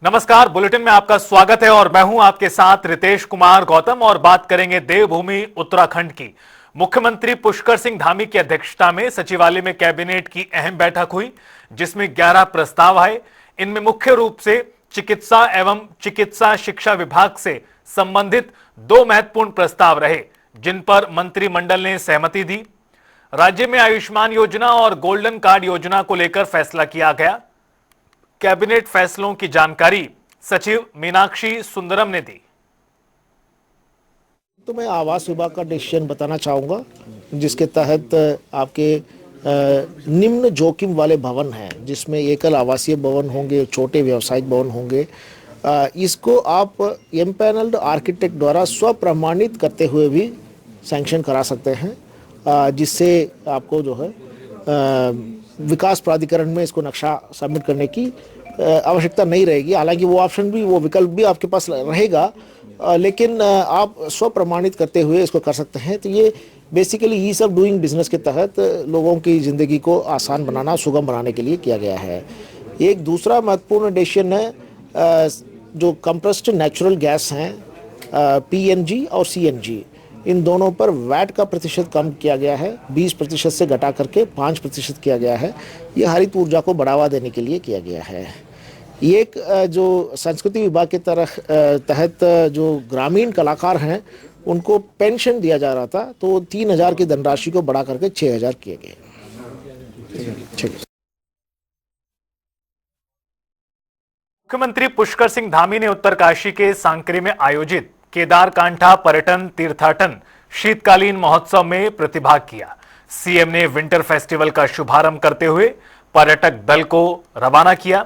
नमस्कार, बुलेटिन में आपका स्वागत है और मैं हूं आपके साथ रितेश कुमार गौतम और बात करेंगे देवभूमि उत्तराखंड की। मुख्यमंत्री पुष्कर सिंह धामी की अध्यक्षता में सचिवालय में कैबिनेट की अहम बैठक हुई, जिसमें 11 प्रस्ताव आए। इनमें मुख्य रूप से चिकित्सा एवं चिकित्सा शिक्षा विभाग से संबंधित 2 महत्वपूर्ण प्रस्ताव रहे, जिन पर मंत्रिमंडल ने सहमति दी। राज्य में आयुष्मान योजना और गोल्डन कार्ड योजना को लेकर फैसला किया गया। कैबिनेट फैसलों की जानकारी सचिव मीनाक्षी सुंदरम ने दी। तो मैं आवास विभाग का डिसीजन बताना चाहूँगा, जिसके तहत आपके निम्न जोखिम वाले भवन हैं, जिसमें एकल आवासीय भवन होंगे, छोटे व्यावसायिक भवन होंगे, इसको आप एम्पैनल्ड आर्किटेक्ट द्वारा स्वप्रमाणित करते हुए भी सैंक्शन करा सकते हैं, जिससे आपको जो है विकास प्राधिकरण में इसको नक्शा सबमिट करने की आवश्यकता नहीं रहेगी। हालांकि वो ऑप्शन भी, वो विकल्प भी आपके पास रहेगा, लेकिन आप स्वप्रमाणित करते हुए इसको कर सकते हैं। तो ये basically ease of doing business के तहत लोगों की ज़िंदगी को आसान बनाना, सुगम बनाने के लिए किया गया है। एक दूसरा महत्वपूर्ण डिसीजन है, जो कंप्रेस्ड नेचुरल गैस हैं, पीएनजी और सीएनजी, इन दोनों पर वैट का प्रतिशत कम किया गया है, 20% से घटा करके 5% किया गया है। ये हरित ऊर्जा को बढ़ावा देने के लिए किया गया है। एक जो संस्कृति विभाग के तहत जो ग्रामीण कलाकार हैं उनको पेंशन दिया जा रहा था, तो 3,000 की धनराशि को बढ़ा करके 6,000 किए गए। ठीक है। मुख्यमंत्री पुष्कर सिंह धामी ने उत्तरकाशी के सांकरी में आयोजित केदारकांठा पर्यटन तीर्थाटन शीतकालीन महोत्सव में प्रतिभाग किया। सीएम ने विंटर फेस्टिवल का शुभारंभ करते हुए पर्यटक दल को रवाना किया।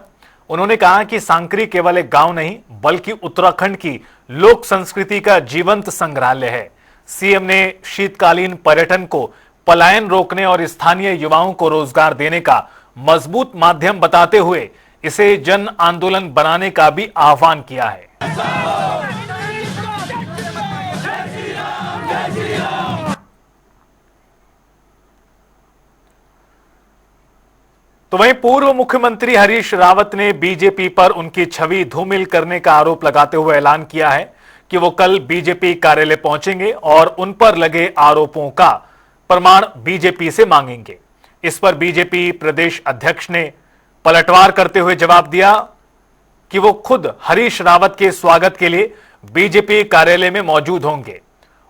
उन्होंने कहा कि सांकरी केवल एक गांव नहीं, बल्कि उत्तराखंड की लोक संस्कृति का जीवंत संग्रहालय है। सीएम ने शीतकालीन पर्यटन को पलायन रोकने और स्थानीय युवाओं को रोजगार देने का मजबूत माध्यम बताते हुए इसे जन आंदोलन बनाने का भी आह्वान किया है। तो वहीं पूर्व मुख्यमंत्री हरीश रावत ने बीजेपी पर उनकी छवि धूमिल करने का आरोप लगाते हुए ऐलान किया है कि वो कल बीजेपी कार्यालय पहुंचेंगे और उन पर लगे आरोपों का प्रमाण बीजेपी से मांगेंगे। इस पर बीजेपी प्रदेश अध्यक्ष ने पलटवार करते हुए जवाब दिया कि वो खुद हरीश रावत के स्वागत के लिए बीजेपी कार्यालय में मौजूद होंगे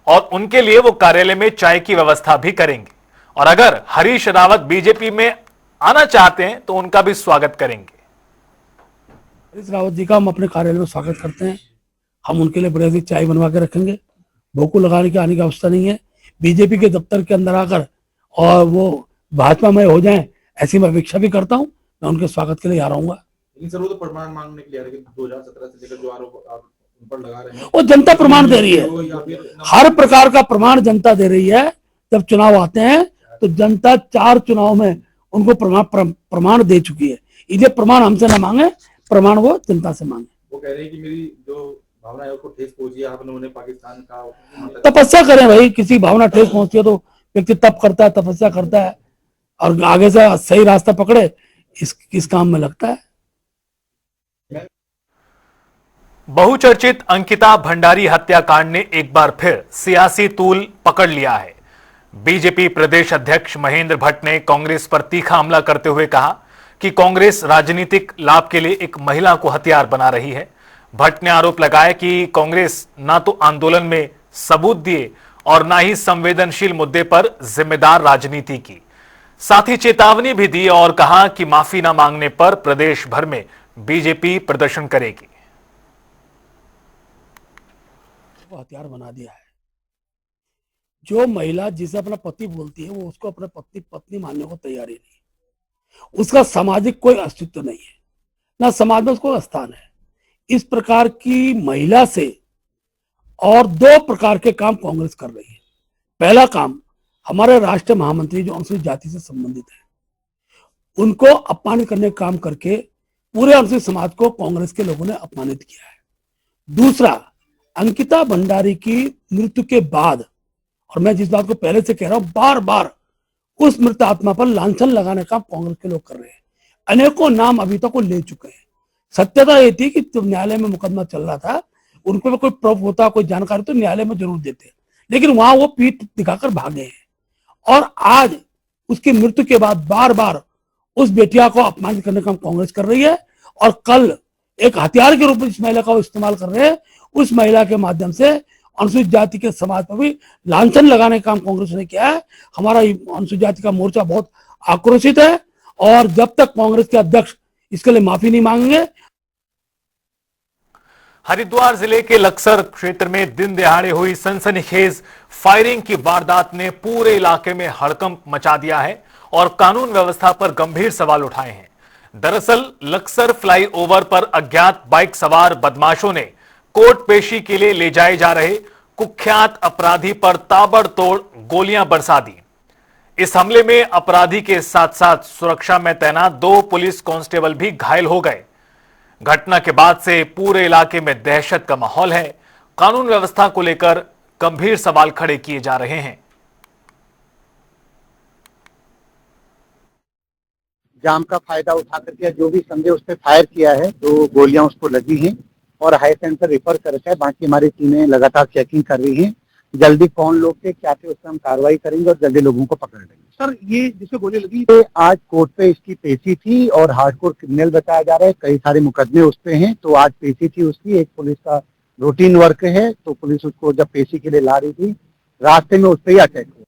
और उनके लिए वो कार्यालय में चाय की व्यवस्था भी करेंगे, और अगर हरीश रावत बीजेपी में आना चाहते हैं तो उनका भी स्वागत करेंगे। हरीश रावत जी का हम अपने कार्यालय में स्वागत करते हैं। हम उनके लिए बढ़िया सी चाय बनवा के रखेंगे। भोकू लगाने की आने की आवश्यकता नहीं है। बीजेपी के दफ्तर के अंदर आकर और वो भाजपा में हो जाएं, ऐसी मैं अपेक्षा भी करता हूं। मैं उनके स्वागत के लिए आ रहूंगा। लेकिन सर, वो तो प्रमाण मांगने के लिए आ रहे हैं कि 2017 से लेकर जो आरोप आप उन पर लगा रहे हैं, वो जनता प्रमाण दे रही है। हर प्रकार का प्रमाण जनता दे रही है। जब चुनाव आते हैं तो जनता 4 चुनाव में उनको प्रमाण दे चुकी है। इसलिए प्रमाण हमसे न मांगे, प्रमाण वो जनता से मांगे। वो कह रहे हैं कि मेरी जो भावना है उसको ठेस पहुंची है, आपने उन्हें पाकिस्तान का तपस्या करें भाई। किसी भावना ठेस पहुंचती है तो व्यक्ति तप करता है, तपस्या करता है और आगे से सही रास्ता पकड़े, इस काम में लगता है। बहुचर्चित अंकिता भंडारी हत्याकांड ने एक बार फिर सियासी तूल पकड़ लिया है। बीजेपी प्रदेश अध्यक्ष महेंद्र भट्ट ने कांग्रेस पर तीखा हमला करते हुए कहा कि कांग्रेस राजनीतिक लाभ के लिए एक महिला को हथियार बना रही है। भट्ट ने आरोप लगाया कि कांग्रेस ना तो आंदोलन में सबूत दिए और ना ही संवेदनशील मुद्दे पर जिम्मेदार राजनीति की। साथ ही चेतावनी भी दी और कहा कि माफी न मांगने पर प्रदेश भर में बीजेपी प्रदर्शन करेगी। हथियार बना दिया है। जो महिला जिसे अपना पति बोलती है, वो उसको अपना पत्नी मानने को तैयार ही नहीं। उसका सामाजिक कोई अस्तित्व नहीं है, ना समाज में उसको स्थान है। इस प्रकार की महिला से और 2 प्रकार के काम कांग्रेस कर रही है। पहला काम, हमारे राष्ट्रीय महामंत्री जो अनुसूचित जाति से संबंधित है, उनको अपमानित करने का काम करके पूरे अनुसूचित समाज को कांग्रेस के लोगों ने अपमानित किया है। दूसरा, अंकिता भंडारी की मृत्यु के बाद, और मैं जिस बात को पहले से कह रहा हूं, बार बार उस मृत आत्मा पर लांछन लगाने का कांग्रेस के लोग कर रहे हैं। अनेकों नाम अभी तक वो ले चुके हैं। सत्यता ये थी कि जब न्यायालय में मुकदमा चल रहा था, उनको भी कोई प्रूफ होता, कोई जानकारी तो न्यायालय में जरूर देते, लेकिन वहां वो पीठ दिखाकर भागे हैं। और आज उसकी मृत्यु के बाद बार बार उस बेटिया को अपमानित करने का काम कांग्रेस कर रही है, और कल एक हथियार के रूप में इस महिला का वो इस्तेमाल कर रहे हैं। उस महिला के माध्यम से अनुसूचित जाति के समाज पर भी लांछन लगाने का काम कांग्रेस ने किया है। हमारा अनुसूचित जाति का मोर्चा बहुत आक्रोशित है, और जब तक कांग्रेस के अध्यक्ष इसके लिए माफी नहीं मांगेंगे। हरिद्वार जिले के लक्सर क्षेत्र में दिन दिहाड़े हुई सनसनीखेज फायरिंग की वारदात ने पूरे इलाके में हड़कंप मचा दिया है और कानून व्यवस्था पर गंभीर सवाल उठाए हैं। दरअसल लक्सर फ्लाईओवर पर अज्ञात बाइक सवार बदमाशों ने कोर्ट पेशी के लिए ले जाए जा रहे कुख्यात अपराधी पर ताबड़तोड़ गोलियां बरसा दी। इस हमले में अपराधी के साथ साथ सुरक्षा में तैनात 2 पुलिस कांस्टेबल भी घायल हो गए। घटना के बाद से पूरे इलाके में दहशत का माहौल है। कानून व्यवस्था को लेकर गंभीर सवाल खड़े किए जा रहे हैं। जाम का फायदा उठा करके जो भी समझे उस पर फायर किया है, 2 गोलियां उसको लगी हैं और हाई सेंटर रेफर कर रखा है। बाकी हमारी टीमें लगातार चेकिंग कर रही हैं। जल्दी कौन लोग थे क्या थे उस पर हम कार्रवाई करेंगे और जल्दी लोगों को पकड़ लेंगे। सर ये जिससे गोली लगी आज कोर्ट पे इसकी पेशी थी और हार्डकोर क्रिमिनल बताया जा रहा है, कई सारे मुकदमे उस पे हैं, तो आज पेशी थी उसकी। एक पुलिस का रूटीन वर्क है, तो पुलिस उसको जब पेशी के लिए ला रही थी रास्ते में उस पर ही अटैक हुआ।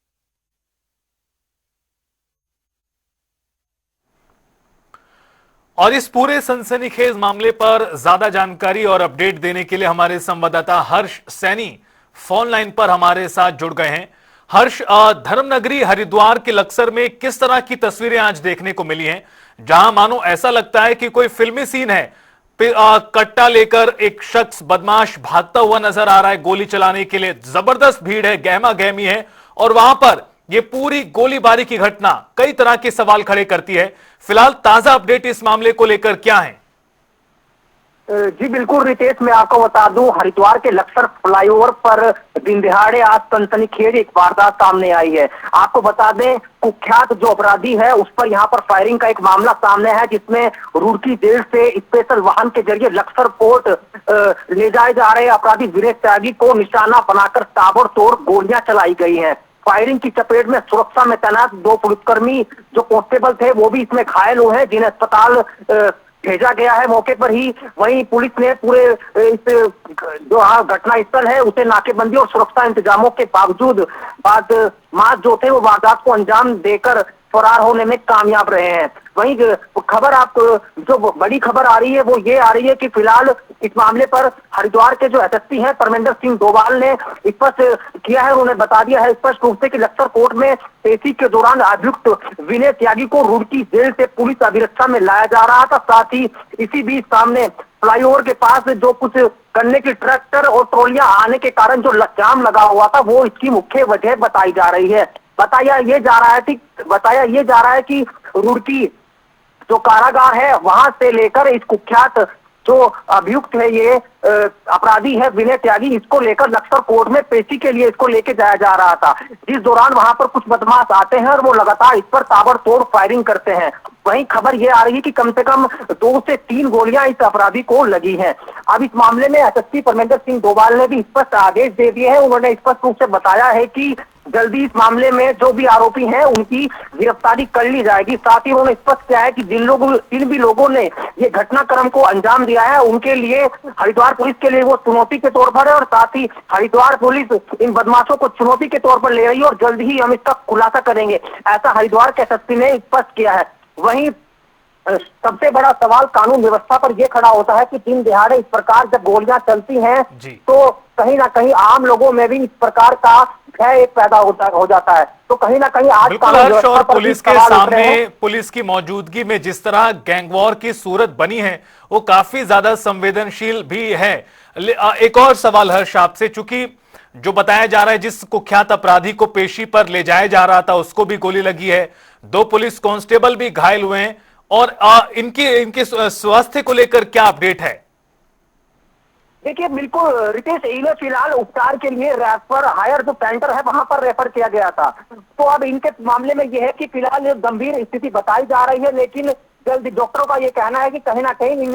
और इस पूरे सनसनीखेज मामले पर ज्यादा जानकारी और अपडेट देने के लिए हमारे संवाददाता हर्ष सैनी फोन लाइन पर हमारे साथ जुड़ गए हैं। हर्ष, धर्मनगरी हरिद्वार के लक्सर में किस तरह की तस्वीरें आज देखने को मिली हैं, जहां मानो ऐसा लगता है कि कोई फिल्मी सीन है। कट्टा लेकर एक शख्स बदमाश भागता हुआ नजर आ रहा है गोली चलाने के लिए। जबरदस्त भीड़ है, गहमा गहमी है, और वहां पर यह पूरी गोलीबारी की घटना कई तरह के सवाल खड़े करती है। फिलहाल ताजा अपडेट इस मामले को लेकर क्या है? जी बिल्कुल रितेश, मैं आपको बता दूं, हरिद्वार के लक्सर फ्लाईओवर पर दिन दिहाड़े आज सनसनीखेज एक वारदात सामने आई है। आपको बता दें, कुख्यात जो अपराधी है उस पर यहाँ पर फायरिंग का एक मामला सामने है, जिसमें रुड़की जेल से स्पेशल वाहन के जरिए लक्सर कोर्ट ले जाए जा रहे अपराधी विनय त्यागी को निशाना बनाकर ताबड़तोड़ गोलियां चलाई गई हैं। फायरिंग की चपेट में सुरक्षा में तैनात 2 पुलिसकर्मी जो कांस्टेबल थे वो भी इसमें घायल हुए हैं, जिन्हें अस्पताल भेजा गया है मौके पर ही। वहीं पुलिस ने पूरे इस जो घटना स्थल है उसे नाकेबंदी और सुरक्षा इंतजामों के बावजूद बदमाश जो थे वो वारदात को अंजाम देकर फरार होने में कामयाब रहे हैं। वहीं खबर आपको जो बड़ी खबर आ रही है वो ये आ रही है कि फिलहाल इस मामले पर हरिद्वार के जो एसएसपी हैं परमेंद्र सिंह डोभाल ने स्पष्ट किया है, उन्होंने बता दिया है स्पष्ट रूप से कि लक्सर कोर्ट में पेशी के दौरान अभियुक्त विनय त्यागी को रुड़की जेल से पुलिस अभिरक्षा में लाया जा रहा था। साथ ही इसी बीच सामने फ्लाईओवर के पास जो कुछ गन्ने की ट्रैक्टर और ट्रॉलियां आने के कारण जो जाम लगा हुआ था वो इसकी मुख्य वजह बताई जा रही है। बताया ये जा रहा है कि रुड़की जो कारागार है वहां से लेकर इस कुख्यात जो अभियुक्त है ये अपराधी है विनय त्यागी, इसको लेकर लक्सर कोर्ट में पेशी के लिए इसको लेके जाया जा रहा था, जिस दौरान वहां पर कुछ बदमाश आते हैं और वो लगातार इस पर ताबड़तोड़ फायरिंग करते हैं। वहीं खबर ये आ रही है कि कम से कम 2 से 3 गोलियां इस अपराधी को लगी हैं। अब इस मामले में एसएसपी परमेंद्र सिंह डोभाल ने भी स्पष्ट आदेश दे दिए हैं। उन्होंने स्पष्ट रूप से बताया है कि जल्दी इस मामले में जो भी आरोपी हैं उनकी गिरफ्तारी कर ली जाएगी। साथ ही उन्होंने स्पष्ट किया है कि जिन भी लोगों ने ये घटनाक्रम को अंजाम दिया है उनके लिए हरिद्वार पुलिस के लिए वो चुनौती के तौर पर है, और साथ ही हरिद्वार पुलिस इन बदमाशों को चुनौती के तौर पर ले रही है और जल्द ही हम इसका खुलासा करेंगे, ऐसा हरिद्वार के एसएसपी ने स्पष्ट किया है। वहीं सबसे बड़ा सवाल कानून व्यवस्था पर यह खड़ा होता है कि दिन दिहाड़े इस प्रकार जब गोलियां चलती हैं तो कहीं ना कहीं आम लोगों में भी इस प्रकार का भय पैदा हो जाता है। तो कहीं ना कहीं आज कानून व्यवस्था पर पुलिस के सामने पुलिस की मौजूदगी में जिस तरह गैंगवॉर की सूरत बनी है वो काफी ज्यादा संवेदनशील भी है। एक और सवाल हर्ष आपसे, चूंकि जो बताया जा रहा है जिस कुख्यात अपराधी को पेशी पर ले जाया जा रहा था उसको भी गोली लगी है, 2 पुलिस कांस्टेबल भी घायल हुए हैं, और इनके स्वास्थ्य को लेकर क्या अपडेट है? देखिए बिल्कुल रितेश, इन्हें फिलहाल उपचार के लिए रेफर हायर जो सेंटर है वहां पर रेफर किया गया था। तो अब इनके मामले में यह है कि फिलहाल गंभीर स्थिति बताई जा रही है, लेकिन जल्दी डॉक्टरों का ये कहना है कि कहीं ना कहीं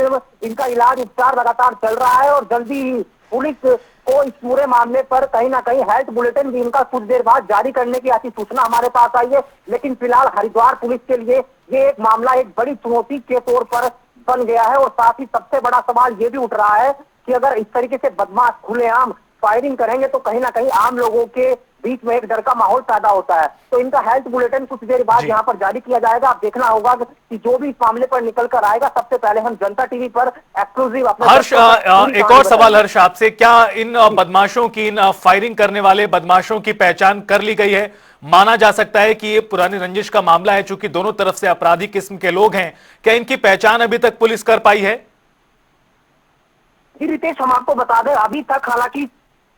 इनका इलाज उपचार लगातार चल रहा है और जल्दी ही पुलिस को इस पूरे मामले पर कहीं ना कहीं हेल्थ बुलेटिन भी इनका कुछ देर बाद जारी करने की ऐसी सूचना हमारे पास आई है। लेकिन फिलहाल हरिद्वार पुलिस के लिए ये एक मामला एक बड़ी चुनौती के तौर पर बन गया है और साथ ही सबसे बड़ा सवाल ये भी उठ रहा है कि अगर इस तरीके से बदमाश खुलेआम फायरिंग करेंगे तो कहीं ना कहीं आम लोगों के बीच में एक डर का माहौल पैदा होता है। तो इनका हेल्थ बुलेटिन कुछ देर बाद यहाँ पर जारी किया जाएगा। आप देखना होगा कि जो भी इस मामले पर निकल कर आएगा सबसे पहले हम जनता टीवी पर एक्सक्लूसिव अपने हर्ष, एक और सवाल हर्ष आपसे, क्या इन बदमाशों की, इन फायरिंग करने वाले बदमाशों की पहचान कर ली गई है? माना जा सकता है कि ये पुरानी रंजिश का मामला है, चूंकि दोनों तरफ से अपराधी किस्म के लोग हैं, क्या इनकी पहचान अभी तक पुलिस कर पाई है? जी रितेश, हम आपको बता दें अभी तक हालांकि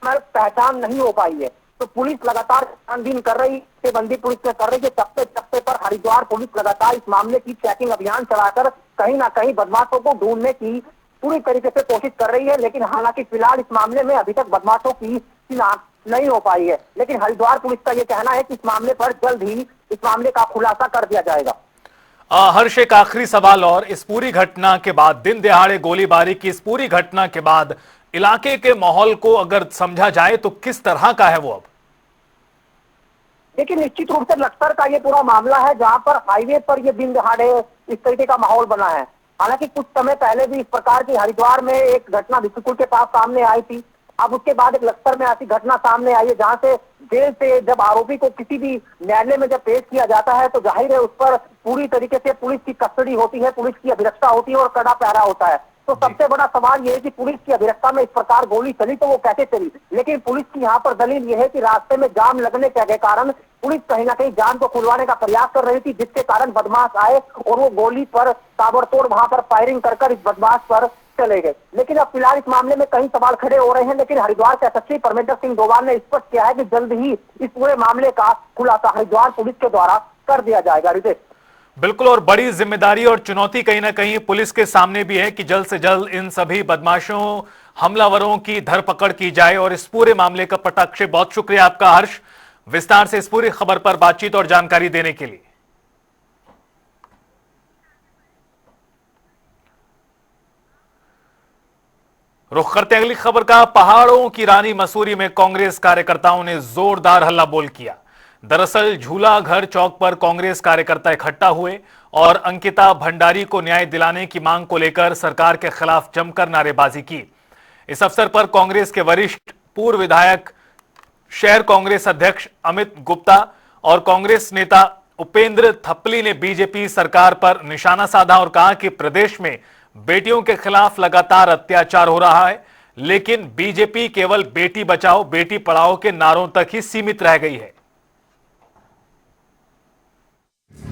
पहचान नहीं हो पाई है, तो पुलिस लगातार छानबीन कर रही है, बंदी पुलिस में कर रही है। चप्पे चप्पे पर हरिद्वार पुलिस लगातार इस मामले की चेकिंग अभियान चलाकर कहीं ना कहीं बदमाशों को ढूंढने की पूरी तरीके से कोशिश कर रही है। लेकिन हालांकि फिलहाल इस मामले में अभी तक बदमाशों की शिनाख्त नहीं हो पाई है। लेकिन हरिद्वार पुलिस का यह कहना है कि इस मामले पर जल्द ही इस मामले का खुलासा कर दिया जाएगा। हर्ष, एक आखिरी सवाल और, इस पूरी घटना के बाद, दिन दहाड़े गोलीबारी की इस पूरी घटना के बाद इलाके के माहौल को अगर समझा जाए तो किस तरह का है वो अब? देखिए, निश्चित रूप से लक्सर का ये पूरा मामला है जहां पर हाईवे पर ये दिन दहाड़े इस तरीके का माहौल बना है। हालांकि कुछ समय पहले भी इस प्रकार की हरिद्वार में एक घटना बिस्कुल के पास सामने आई थी। अब उसके बाद एक लक्सर में ऐसी घटना सामने आई है जहां से जेल से जब आरोपी को किसी भी न्यायालय में जब पेश किया जाता है तो जाहिर है उस पर पूरी तरीके से पुलिस की कस्टडी होती है, पुलिस की अभिरक्षा होती है और कड़ा पहरा होता है। तो सबसे बड़ा सवाल यह है कि पुलिस की अभिरक्षा में इस प्रकार गोली चली तो वो कैसे चली। लेकिन पुलिस की यहाँ पर दलील यह है कि रास्ते में जाम लगने के कारण पुलिस कहीं ना कहीं जाम को खुलवाने का प्रयास कर रही थी, जिसके कारण बदमाश आए और वो गोली पर ताबड़तोड़ वहां पर फायरिंग कर इस बदमाश पर चले गए। लेकिन अब फिलहाल इस मामले में कई सवाल खड़े हो रहे हैं। लेकिन हरिद्वार के एसएसपी परमेंद्र सिंह डोभाल ने स्पष्ट किया है कि जल्द ही इस पूरे मामले का खुलासा हरिद्वार पुलिस के द्वारा कर दिया जाएगा। रितेश, बिल्कुल, और बड़ी जिम्मेदारी और चुनौती कहीं ना कहीं पुलिस के सामने भी है कि जल्द से जल्द इन सभी बदमाशों, हमलावरों की धरपकड़ की जाए और इस पूरे मामले का पटाक्षेप। बहुत शुक्रिया आपका हर्ष, विस्तार से इस पूरी खबर पर बातचीत और जानकारी देने के लिए। रुख करते अगली खबर का। पहाड़ों की रानी मसूरी में कांग्रेस कार्यकर्ताओं ने जोरदार हल्ला बोल किया। दरअसल झूला घर चौक पर कांग्रेस कार्यकर्ता इकट्ठा हुए और अंकिता भंडारी को न्याय दिलाने की मांग को लेकर सरकार के खिलाफ जमकर नारेबाजी की। इस अवसर पर कांग्रेस के वरिष्ठ पूर्व विधायक, शहर कांग्रेस अध्यक्ष अमित गुप्ता और कांग्रेस नेता उपेंद्र थपली ने बीजेपी सरकार पर निशाना साधा और कहा कि प्रदेश में बेटियों के खिलाफ लगातार अत्याचार हो रहा है, लेकिन बीजेपी केवल बेटी बचाओ बेटी पढ़ाओ के नारों तक ही सीमित रह गई है।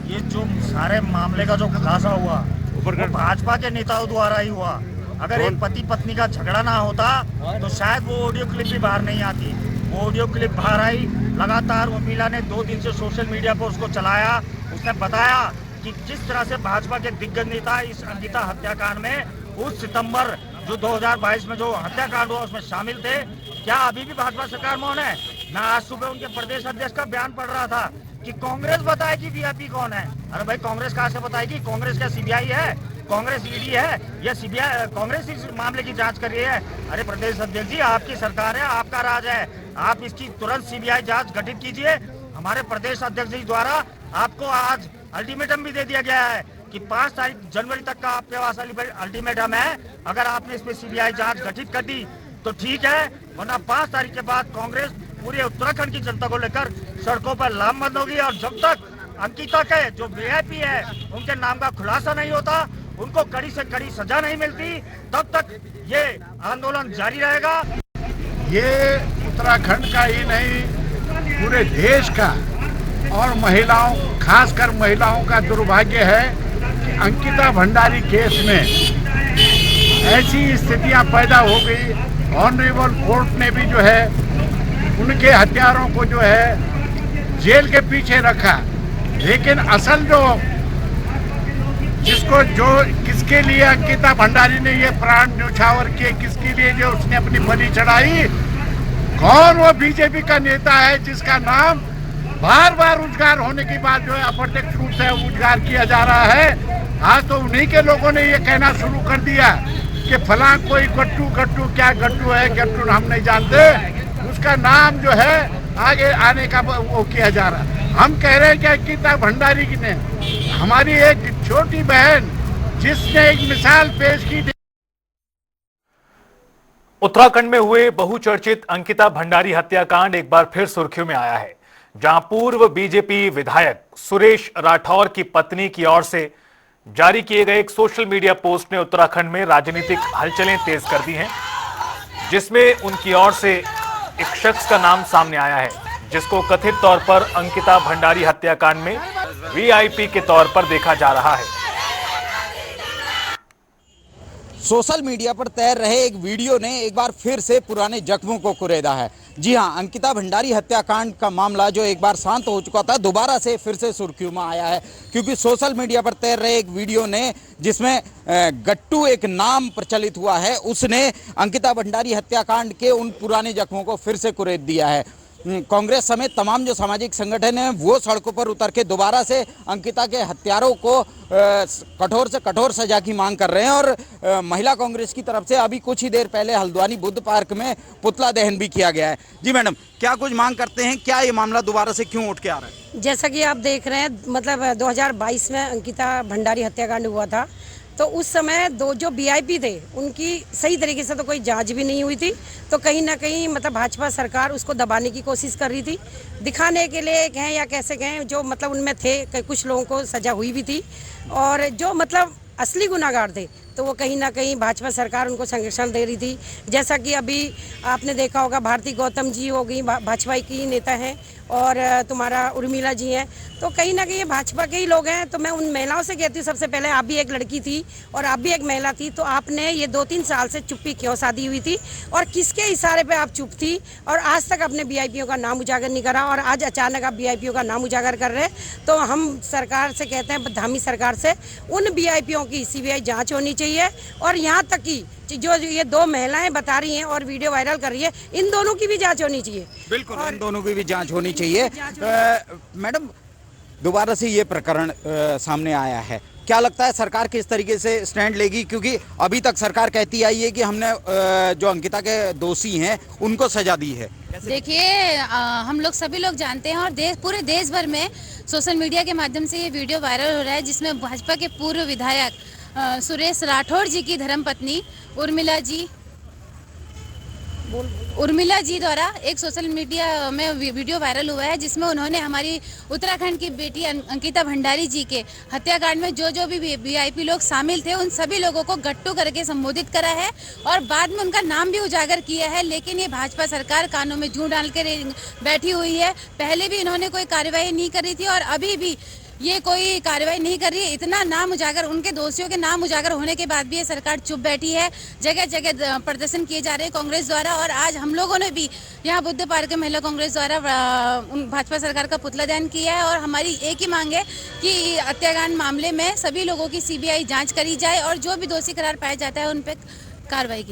ये जो सारे मामले का जो खुलासा हुआ वो भाजपा के नेताओं द्वारा ही हुआ। अगर एक पति पत्नी का झगड़ा ना होता तो शायद वो ऑडियो क्लिप भी बाहर नहीं आती। वो ऑडियो क्लिप बाहर आई, लगातार उर्मिला ने 2 दिन से सोशल मीडिया पर उसको चलाया। उसने बताया कि किस तरह से भाजपा के दिग्गज नेता इस अंकिता हत्याकांड में उस सितंबर जो 2022 में जो हत्याकांड हुआ उसमें शामिल थे। क्या अभी भी भाजपा सरकार मौन है? मैं आज सुबह उनके प्रदेश अध्यक्ष का बयान पढ़ रहा था कि कांग्रेस बताएगी वीआईपी कौन है। अरे भाई, कांग्रेस कहां से बताएगी? कांग्रेस क्या सीबीआई है? कांग्रेस ईडी है या सीबीआई? कांग्रेस इस मामले की जांच कर रही है। अरे प्रदेश अध्यक्ष जी, आपकी सरकार है, आपका राज है, आप इसकी तुरंत सीबीआई जांच गठित कीजिए। हमारे प्रदेश अध्यक्ष जी द्वारा आपको आज अल्टीमेटम भी दे दिया गया है कि 5 जनवरी तक का आपके पास अल्टीमेटम है। अगर आपने इसमें सीबीआई जांच गठित कर दी तो ठीक है, वरना 5 तारीख के बाद कांग्रेस पूरे उत्तराखंड की जनता को लेकर सड़कों पर लामबंद होगी। और जब तक अंकिता के जो वीआईपी है उनके नाम का खुलासा नहीं होता, उनको कड़ी से कड़ी सजा नहीं मिलती, तब तक ये आंदोलन जारी रहेगा। ये उत्तराखंड का ही नहीं, पूरे देश का और महिलाओं, खासकर महिलाओं का दुर्भाग्य है कि अंकिता भंडारी केस में ऐसी स्थितियां पैदा हो गई। ऑनरेबल कोर्ट ने भी जो है उनके हत्यारों को जो है जेल के पीछे रखा, लेकिन असल जो किसके लिए अंकिता भंडारी ने ये प्राण न्यौछावर किए, किसके लिए जो उसने अपनी बलि चढ़ाई, कौन वो बीजेपी का नेता है जिसका नाम बार बार उजागर होने के बाद जो है अप्रत्यक्ष रूप से उजागर किया जा रहा है। आज तो उन्हीं के लोगों ने ये कहना शुरू कर दिया कि फलां कोई गट्टू गट्टू, क्या गट्टू है गट्टू हम नहीं जानते, उसका नाम जो है आगे आने का वो किया जा रहा है। हम कह रहे हैं कि अंकिता भंडारी ने, हमारी एक छोटी बहन जिसने एक मिसाल पेश की। उत्तराखंड में हुए बहुचर्चित अंकिता भंडारी हत्याकांड एक बार फिर सुर्खियों में आया है, जहां पूर्व बीजेपी विधायक सुरेश राठौर की पत्नी की ओर से जारी किए गए एक सोशल मीडिया पोस्ट ने उत्तराखंड में राजनीतिक हलचलें तेज कर दी हैं, जिसमें उनकी ओर से एक शख्स का नाम सामने आया है, जिसको कथित तौर पर अंकिता भंडारी हत्याकांड में वीआईपी के तौर पर देखा जा रहा है। सोशल मीडिया पर तैर रहे एक वीडियो ने एक बार फिर से पुराने जख्मों को कुरेदा है। जी हां, अंकिता भंडारी हत्याकांड का मामला जो एक बार शांत हो चुका था, दोबारा से फिर से सुर्खियों में आया है, क्योंकि सोशल मीडिया पर तैर रहे एक वीडियो ने, जिसमें गट्टू एक नाम प्रचलित हुआ है, उसने अंकिता भंडारी हत्याकांड के उन पुराने जख्मों को फिर से कुरेद दिया है। कांग्रेस समेत तमाम जो सामाजिक संगठन हैं वो सड़कों पर उतर के दोबारा से अंकिता के हत्यारों को कठोर से कठोर सजा की मांग कर रहे हैं। और महिला कांग्रेस की तरफ से अभी कुछ ही देर पहले हल्द्वानी बुद्ध पार्क में पुतला दहन भी किया गया है। जी मैडम, क्या कुछ मांग करते हैं? क्या ये मामला दोबारा से क्यों उठ के आ रहा है? जैसा कि आप देख रहे हैं, मतलब 2022 में अंकिता भंडारी हत्याकांड हुआ था, तो उस समय दो जो वीआईपी थे उनकी सही तरीके से तो कोई जांच भी नहीं हुई थी, तो कहीं ना कहीं मतलब भाजपा सरकार उसको दबाने की कोशिश कर रही थी, दिखाने के लिए कहें या कैसे कहें, जो मतलब उनमें थे कुछ लोगों को सजा हुई भी थी, और जो मतलब असली गुनाहगार थे तो वो कहीं ना कहीं भाजपा सरकार उनको संरक्षण दे रही थी। जैसा कि अभी आपने देखा होगा, भारती गौतम जी हो गई, भाजपा की नेता हैं, और तुम्हारा उर्मिला जी हैं, तो कहीं ना कहीं ये भाजपा के ही लोग हैं। तो मैं उन महिलाओं से कहती हूँ, सबसे पहले आप भी एक लड़की थी और आप भी एक महिला थी, तो आपने ये 2-3 साल से चुप्पी क्यों साधी हुई थी, और किसके इशारे पे आप चुप थी, और आज तक अपने वीआईपीओ का नाम उजागर नहीं करा, और आज अचानक आप वीआईपीओ का नाम उजागर कर रहे हैं। तो हम सरकार से कहते हैं, धामी सरकार से, उन वीआईपीओ की सीबीआई जाँच होनी चाहिए, और यहाँ तक कि जो ये 2 महिलाएं बता रही हैं और वीडियो वायरल कर रही है, इन दोनों की भी जांच होनी चाहिए। बिल्कुल, इन दोनों की भी जांच होनी चाहिए। मैडम, दोबारा से ये प्रकरण सामने आया है, क्या लगता है सरकार किस तरीके से स्टैंड लेगी? क्योंकि अभी तक सरकार कहती आई है कि हमने जो अंकिता के दोषी हैं उनको सजा दी है। देखिए, हम लोग सभी लोग जानते हैं, और पूरे देश भर में सोशल मीडिया के माध्यम से ये वीडियो वायरल हो रहा है, जिसमें भाजपा के पूर्व विधायक सुरेश राठौर जी की धर्मपत्नी उर्मिला जी द्वारा एक सोशल मीडिया में वीडियो वायरल हुआ है, जिसमें उन्होंने हमारी उत्तराखंड की बेटी अंकिता भंडारी जी के हत्याकांड में जो भी वीआईपी लोग शामिल थे, उन सभी लोगों को गट्टू करके संबोधित करा है, और बाद में उनका नाम भी उजागर किया है। लेकिन ये भाजपा सरकार कानों में जूं डाल कर बैठी हुई है। पहले भी इन्होंने कोई कार्रवाई नहीं करी थी, और अभी भी ये कोई कार्रवाई नहीं कर रही है। इतना नाम उजागर, उनके दोषियों के नाम उजागर होने के बाद भी ये सरकार चुप बैठी है। जगह जगह प्रदर्शन किए जा रहे हैं कांग्रेस द्वारा, और आज हम लोगों ने भी यहाँ बुद्ध पार्क में महिला कांग्रेस द्वारा भाजपा सरकार का पुतला दहन किया है। और हमारी एक ही मांग है कि हत्याकांड मामले में सभी लोगों की सीबीआई जाँच करी जाए, और जो भी दोषी करार पाया जाता है उन पर कार्रवाई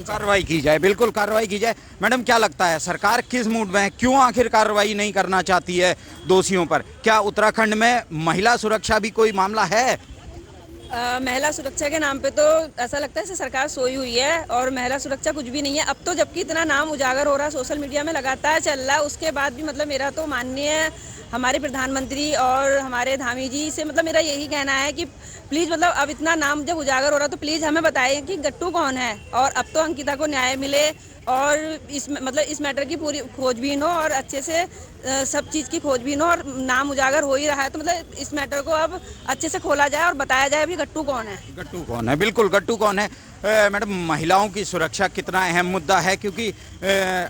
की जाए। बिल्कुल कार्रवाई की जाए। मैडम, क्या लगता है सरकार किस मूड में है? क्यों आखिर कार्रवाई नहीं करना चाहती है दोषियों पर? क्या उत्तराखंड में महिला सुरक्षा भी कोई मामला है? महिला सुरक्षा के नाम पे तो ऐसा लगता है सरकार सोई हुई है, और महिला सुरक्षा कुछ भी नहीं है। अब तो जबकि इतना नाम उजागर हो रहा है, सोशल मीडिया में लगातार चल रहा है, उसके बाद भी मतलब मेरा तो माननीय हमारे प्रधानमंत्री और हमारे धामी जी से मतलब मेरा यही कहना है कि प्लीज़, मतलब अब इतना नाम जब उजागर हो रहा तो प्लीज़ हमें बताइए कि गट्टू कौन है, और अब तो अंकिता को न्याय मिले, और इस मैटर की पूरी खोजबीन हो, और अच्छे से सब चीज़ की खोजबीन हो, और नाम उजागर हो ही रहा है, तो मतलब इस मैटर को अब अच्छे से खोला जाए और बताया जाए अभी गट्टू कौन है। गट्टू कौन है? बिल्कुल, गट्टू कौन है? मैडम, महिलाओं की सुरक्षा कितना अहम मुद्दा है? क्योंकि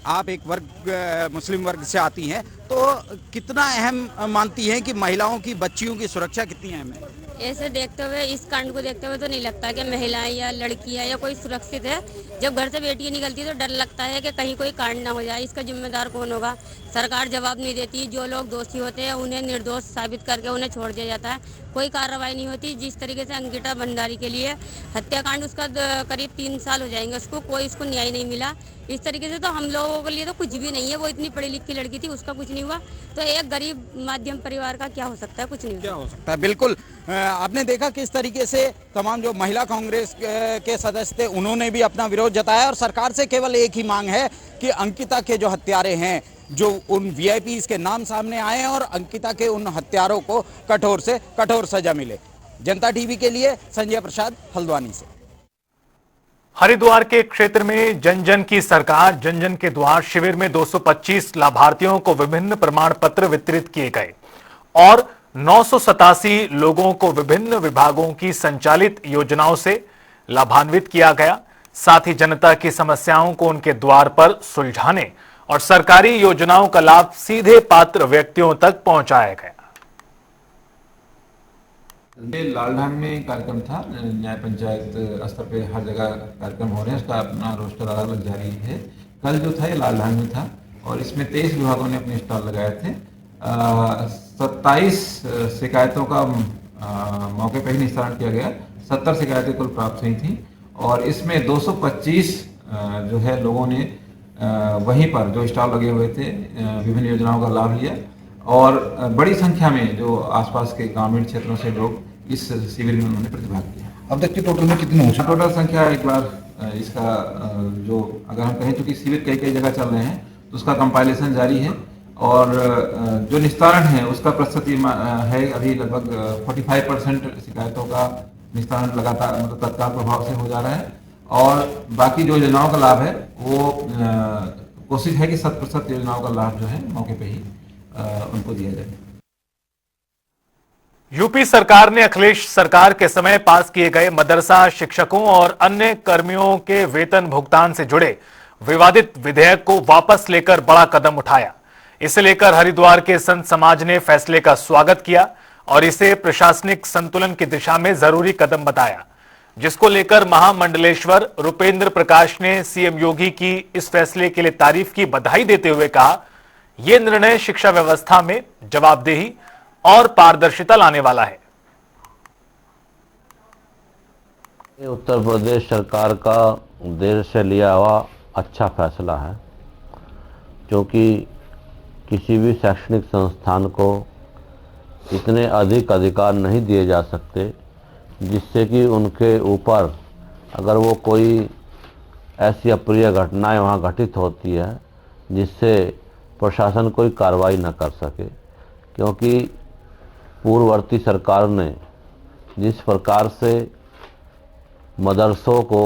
आप एक वर्ग, मुस्लिम वर्ग से आती हैं, तो कितना अहम मानती हैं कि महिलाओं की, बच्चियों की सुरक्षा कितनी अहम है? ऐसे देखते हुए, इस कांड को देखते हुए तो नहीं लगता कि महिलाएं या लड़कियां या कोई सुरक्षित है। जब घर से बेटी निकलती है तो डर लगता है कि कहीं कोई कांड ना हो जाए, इसका जिम्मेदार कौन होगा। सरकार जवाब नहीं देती, जो लोग दोषी होते हैं उन्हें निर्दोष साबित करके उन्हें छोड़ दिया जाता है, कोई कार्रवाई नहीं होती। जिस तरीके से अंकिता भंडारी के लिए हत्याकांड, उसका करीब 3 साल हो जाएंगे, कोई उसको न्याय नहीं मिला। इस तरीके से तो हम लोगों के लिए तो कुछ भी नहीं है। वो इतनी पढ़ी लिखी लड़की थी, उसका कुछ नहीं हुआ, तो एक गरीब मध्यम परिवार का क्या हो सकता है, कुछ नहीं क्या हो सकता है। बिल्कुल आपने देखा किस तरीके से तमाम जो महिला कांग्रेस के सदस्य थे उन्होंने भी अपना विरोध जताया और सरकार से केवल एक ही मांग है कि अंकिता के जो हत्यारे हैं, जो उन वीआईपीज़ के नाम सामने आए हैं और अंकिता के उन हत्यारों को कठोर से कठोर सजा मिले। जनता टीवी के लिए संजय प्रसाद, हल्द्वानी से। हरिद्वार के क्षेत्र में जन जन की सरकार जन जन के द्वार शिविर में 225 लाभार्थियों को विभिन्न प्रमाण पत्र वितरित किए गए और 987 लोगों को विभिन्न विभागों की संचालित योजनाओं से लाभान्वित किया गया। साथ ही जनता की समस्याओं को उनके द्वार पर सुलझाने और सरकारी योजनाओं का लाभ सीधे पात्र व्यक्तियों तक पहुंचाया गया। ये लालधान में कार्यक्रम था, न्याय पंचायत स्तर पे हर जगह कार्यक्रम हो रहे हैं, उसका अपना रोस्टर अलग अलग जारी है। कल जो था ये लालधान में था और इसमें 23 विभागों ने अपने स्टॉल लगाए थे। 27 शिकायतों का मौके पर ही निस्तारण किया गया, 70 शिकायतें कुल प्राप्त हुई थी और इसमें 225 जो है लोगों ने वहीं पर जो स्टॉल लगे हुए थे विभिन्न योजनाओं का लाभ लिया और बड़ी संख्या में जो आसपास के ग्रामीण क्षेत्रों से लोग इस शिविर में उन्होंने प्रतिभाग किया। अब तक की टोटल में कितने हो? टोटल संख्या एक बार इसका जो अगर हम कहें चूँकि शिविर कई कई जगह चल रहे हैं तो उसका कंपाइलेशन जारी है और जो निस्तारण है उसका प्रतिशत है अभी लगभग 45% शिकायतों का निस्तारण लगातार मतलब तत्काल प्रभाव से हो जा रहा है और बाकी जो योजनाओं का लाभ है वो कोशिश है कि 100% योजनाओं का लाभ जो है मौके पे ही उनको दिया जाए। यूपी सरकार ने अखिलेश सरकार के समय पास किए गए मदरसा शिक्षकों और अन्य कर्मियों के वेतन भुगतान से जुड़े विवादित विधेयक को वापस लेकर बड़ा कदम उठाया। इसे लेकर हरिद्वार के संत समाज ने फैसले का स्वागत किया और इसे प्रशासनिक संतुलन की दिशा में जरूरी कदम बताया, जिसको लेकर महामंडलेश्वर रुपेंद्र प्रकाश ने सीएम योगी की इस फैसले के लिए तारीफ की, बधाई देते हुए कहा, यह निर्णय शिक्षा व्यवस्था में जवाबदेही और पारदर्शिता लाने वाला है। उत्तर प्रदेश सरकार का देर से लिया हुआ अच्छा फैसला है, क्योंकि किसी भी शैक्षणिक संस्थान को इतने अधिक अधिकार नहीं दिए जा सकते जिससे कि उनके ऊपर अगर वो कोई ऐसी अप्रिय घटनाएं वहाँ घटित होती है जिससे प्रशासन कोई कार्रवाई न कर सके। क्योंकि पूर्ववर्ती सरकार ने जिस प्रकार से मदरसों को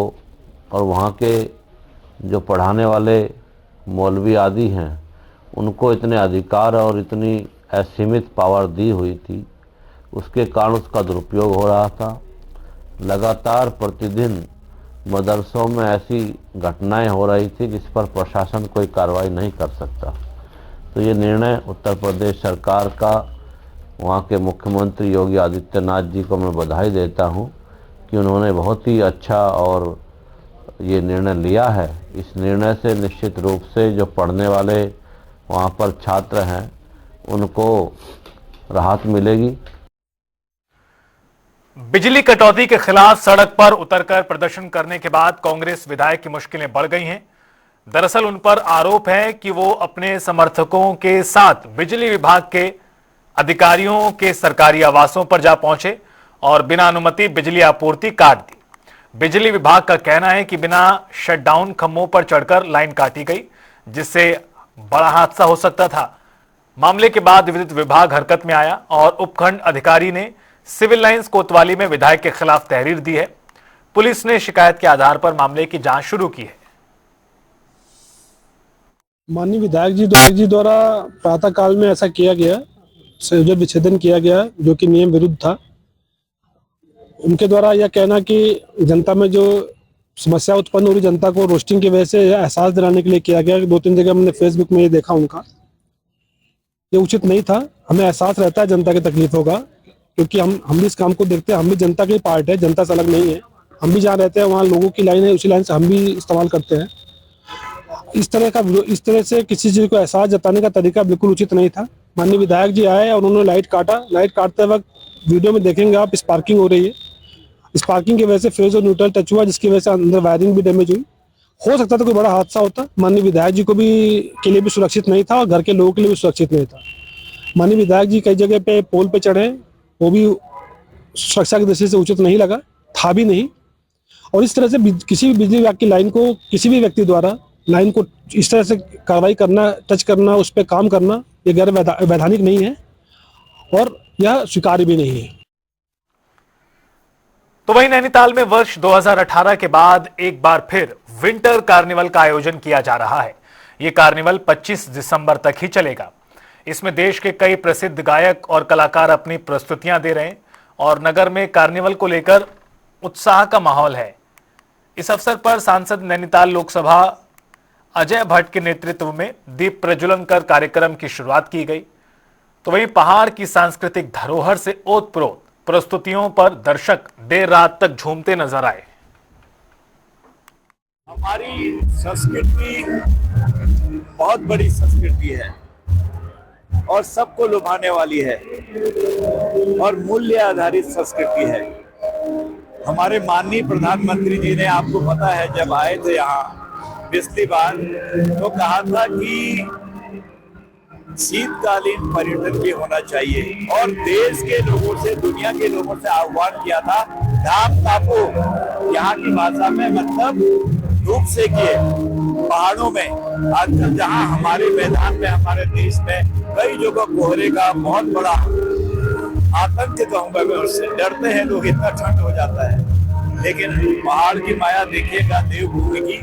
और वहाँ के जो पढ़ाने वाले मौलवी आदि हैं उनको इतने अधिकार और इतनी असीमित पावर दी हुई थी, उसके कारण उसका दुरुपयोग हो रहा था। लगातार प्रतिदिन मदरसों में ऐसी घटनाएं हो रही थी जिस पर प्रशासन कोई कार्रवाई नहीं कर सकता। तो ये निर्णय उत्तर प्रदेश सरकार का, वहाँ के मुख्यमंत्री योगी आदित्यनाथ जी को मैं बधाई देता हूँ कि उन्होंने बहुत ही अच्छा और ये निर्णय लिया है। इस निर्णय से निश्चित रूप से जो पढ़ने वाले वहाँ पर छात्र हैं उनको राहत मिलेगी। बिजली कटौती के खिलाफ सड़क पर उतरकर प्रदर्शन करने के बाद कांग्रेस विधायक की मुश्किलें बढ़ गई हैं। दरअसल उन पर आरोप है कि वो अपने समर्थकों के साथ बिजली विभाग के अधिकारियों के सरकारी आवासों पर जा पहुंचे और बिना अनुमति बिजली आपूर्ति काट दी। बिजली विभाग का कहना है कि बिना शटडाउन खंभों पर चढ़कर लाइन काटी गई, जिससे बड़ा हादसा हो सकता था। मामले के बाद विद्युत विभाग हरकत में आया और उपखंड अधिकारी ने सिविल लाइंस कोतवाली में विधायक के खिलाफ तहरीर दी है। पुलिस ने शिकायत के आधार पर मामले की जांच शुरू की है। माननीय विधायक जी द्वारा प्रातः काल में ऐसा किया गया, संयोजन विच्छेदन किया गया जो कि नियम विरुद्ध था। उनके द्वारा यह कहना कि जनता में जो समस्या उत्पन्न हो रही, जनता को रोस्टिंग की वजह से एहसास दिलाने के लिए किया गया। 2-3 जगह मैंने फेसबुक में ये देखा उनका, ये उचित नहीं था। हमें एहसास रहता है जनता की तकलीफों का, क्योंकि हम भी इस काम को देखते हैं। हम भी जनता के पार्ट है, जनता से अलग नहीं है। हम भी जहाँ रहते हैं वहाँ लोगों की लाइन है, उसी लाइन से हम भी इस्तेमाल करते हैं। इस तरह से किसी चीज़ को एहसास जताने का तरीका बिल्कुल उचित नहीं था। माननीय विधायक जी आए और उन्होंने लाइट काटा। लाइट काटते वक्त वीडियो में देखेंगे आप स्पार्किंग हो रही है। स्पार्किंग की वजह से फेज और न्यूट्रल टच हुआ, जिसकी वजह से अंदर वायरिंग भी डैमेज हुई। हो सकता था कोई बड़ा हादसा होता। माननीय विधायक जी के लिए भी सुरक्षित नहीं था और घर के लोगों के लिए भी सुरक्षित नहीं था। माननीय विधायक जी कई जगह पे पोल पे चढ़े, वो भी सुरक्षा की दृष्टि से उचित नहीं लगा, था भी नहीं। और इस तरह से किसी भी बिजली विभाग की लाइन को किसी भी व्यक्ति द्वारा लाइन को इस तरह से कार्रवाई करना, टच करना, उस पर काम करना, ये गैर वैधानिक नहीं है और यह स्वीकार्य भी नहीं है। तो वहीं नैनीताल में वर्ष 2018 के बाद एक बार फिर विंटर कार्निवल का आयोजन किया जा रहा है। यह कार्निवल 25 दिसंबर तक ही चलेगा। इसमें देश के कई प्रसिद्ध गायक और कलाकार अपनी प्रस्तुतियां दे रहे हैं और नगर में कार्निवल को लेकर उत्साह का माहौल है। इस अवसर पर सांसद नैनीताल लोकसभा अजय भट्ट के नेतृत्व में दीप प्रज्वलन कर कार्यक्रम की शुरुआत की गई। तो वहीं पहाड़ की सांस्कृतिक धरोहर से ओतप्रोत प्रस्तुतियों पर दर्शक देर रात तक झूमते नजर आए। हमारी संस्कृति बहुत बड़ी संस्कृति है और सबको लुभाने वाली है और मूल्य आधारित संस्कृति है। हमारे माननीय प्रधानमंत्री जी ने, आपको पता है, जब आए थे यहाँ पिछली बार तो कहा था कि शीतकालीन पर्यटन भी होना चाहिए और देश के लोगों से, दुनिया के लोगों से आह्वान किया था, धाम तापो, यहाँ की भाषा में मतलब धूप सेकिए पहाड़ों में। आजकल जहाँ हमारे मैदान में, हमारे देश में कई जगह कोहरे का बहुत बड़ा आतंक कहूंगा मैं, उससे डरते हैं लोग, इतना ठंड हो जाता है। लेकिन पहाड़ की माया देखिएगा, देवभूमि की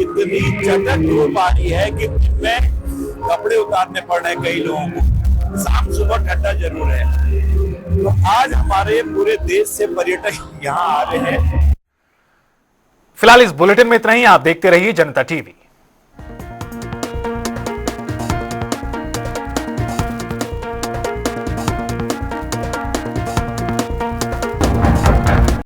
इतनी चटक धूप आ रही है कि इनमें कपड़े उतारने पड़ रहे कई लोगों को। शाम सुबह ठंडा जरूर है। तो आज हमारे पूरे देश से पर्यटक यहाँ आ रहे हैं। फिलहाल इस बुलेटिन में इतना ही। आप देखते रहिए जनता टीवी।